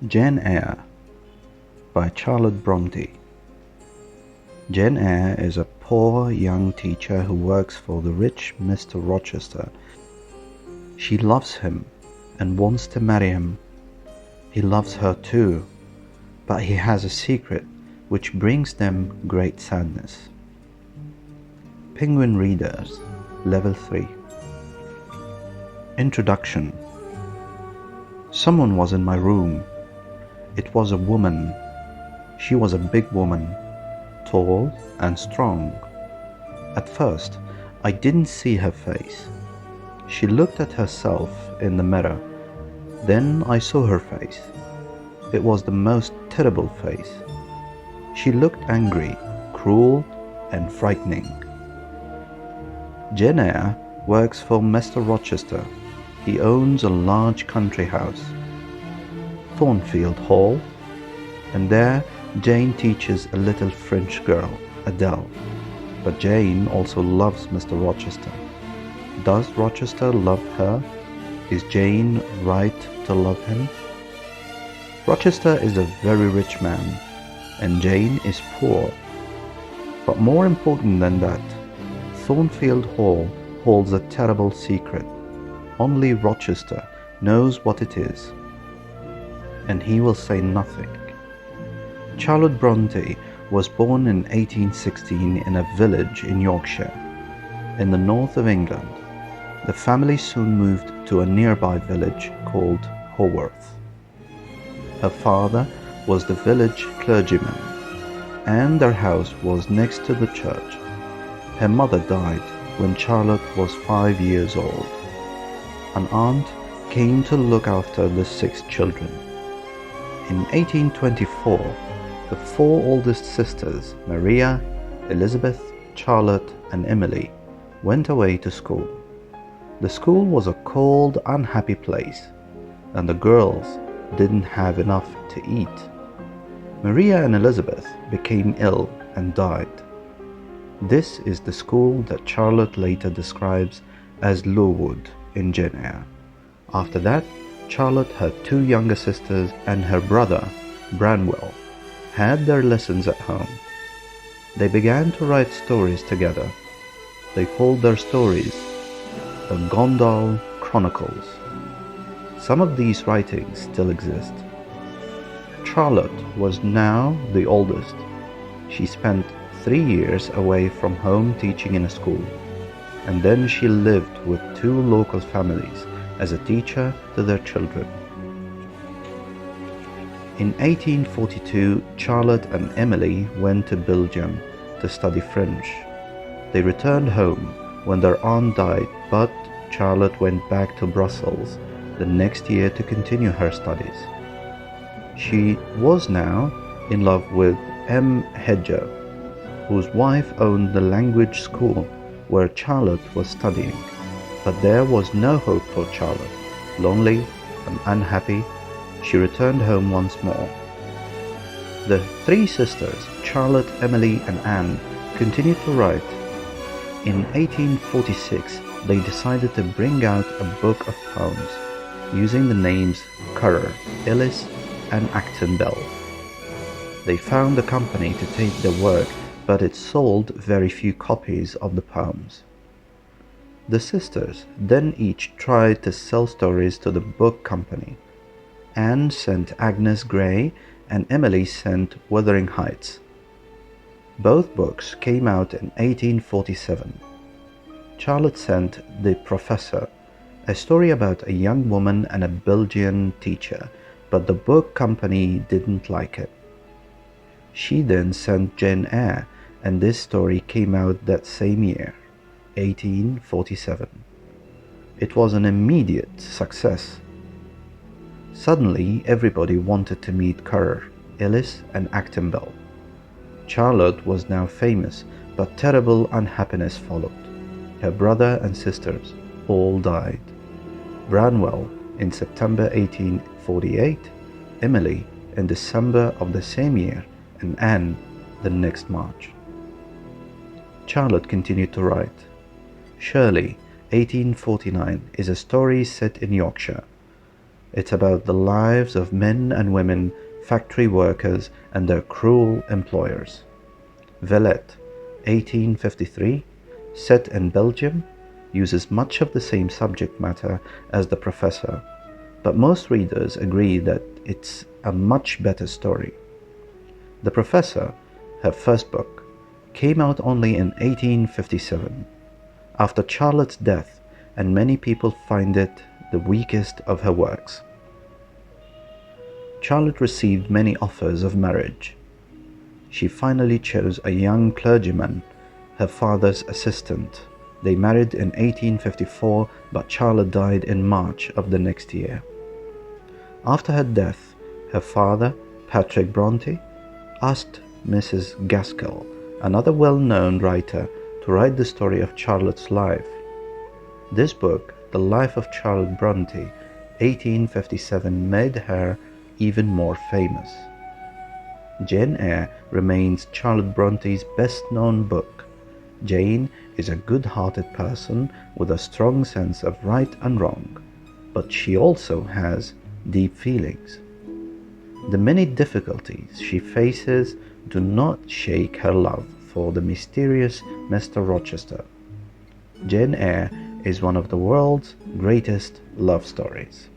Jane Eyre by Charlotte Brontë. Jane Eyre is a poor young teacher who works for the rich Mr. Rochester. She loves him and wants to marry him. He loves her too, but he has a secret which brings them great sadness. Penguin Readers, Level 3. Introduction. Someone was in my room. It was a woman. She was a big woman, tall and strong. At first, I didn't see her face. She looked at herself in the mirror. Then I saw her face. It was the most terrible face. She looked angry, cruel, and frightening. Jane Eyre works for Mr. Rochester. He owns a large country house, Thornfield Hall, and there Jane teaches a little French girl, Adele. But Jane also loves Mr. Rochester. Does Rochester love her? Is Jane right to love him? Rochester is a very rich man, and Jane is poor. But more important than that, Thornfield Hall holds a terrible secret. Only Rochester knows what it is, and he will say nothing. Charlotte Brontë was born in 1816 in a village in Yorkshire, in the north of England. The family soon moved to a nearby village called Haworth. Her father was the village clergyman, and their house was next to the church. Her mother died when Charlotte was 5 years old. An aunt came to look after the 6 children. In 1824, the 4 oldest sisters, Maria, Elizabeth, Charlotte, and Emily, went away to school. The school was a cold, unhappy place, and the girls didn't have enough to eat. Maria and Elizabeth became ill and died. This is the school that Charlotte later describes as Lowood in Jane Eyre. After that, Charlotte, her 2 younger sisters, and her brother, Branwell, had their lessons at home. They began to write stories together. They called their stories the Gondal Chronicles. Some of these writings still exist. Charlotte was now the oldest. She spent 3 years away from home teaching in a school, and then she lived with 2 local families as a teacher to their children. In 1842, Charlotte and Emily went to Belgium to study French. They returned home when their aunt died, but Charlotte went back to Brussels the next year to continue her studies. She was now in love with M. Hedger, whose wife owned the language school where Charlotte was studying. But there was no hope for Charlotte. Lonely and unhappy, she returned home once more. The 3 sisters, Charlotte, Emily, and Anne, continued to write. In 1846, they decided to bring out a book of poems using the names Currer, Ellis, and Acton Bell. They found a company to take their work, but it sold very few copies of the poems. The sisters then each tried to sell stories to the book company. Anne sent Agnes Grey and Emily sent Wuthering Heights. Both books came out in 1847. Charlotte sent The Professor, a story about a young woman and a Belgian teacher, but the book company didn't like it. She then sent Jane Eyre, and this story came out that same year, 1847. It was an immediate success. Suddenly, everybody wanted to meet Currer, Ellis, and Acton Bell. Charlotte was now famous, but terrible unhappiness followed. Her brother and sisters all died. Branwell in September 1848, Emily in December of the same year, and Anne the next March. Charlotte continued to write. Shirley, 1849, is a story set in Yorkshire. It's about the lives of men and women, factory workers, and their cruel employers. Villette, 1853, set in Belgium, uses much of the same subject matter as The Professor, but most readers agree that it's a much better story. The Professor, her first book, came out only in 1857, after Charlotte's death, and many people find it the weakest of her works. Charlotte received many offers of marriage. She finally chose a young clergyman, her father's assistant. They married in 1854, but Charlotte died in March of the next year. After her death, her father, Patrick Brontë, asked Mrs. Gaskell, another well-known writer, to write the story of Charlotte's life. This book, The Life of Charlotte Brontë, 1857, made her even more famous. Jane Eyre remains Charlotte Bronte's best-known book. Jane is a good-hearted person with a strong sense of right and wrong, but she also has deep feelings. The many difficulties she faces do not shake her love for the mysterious Mr. Rochester. Jane Eyre is one of the world's greatest love stories.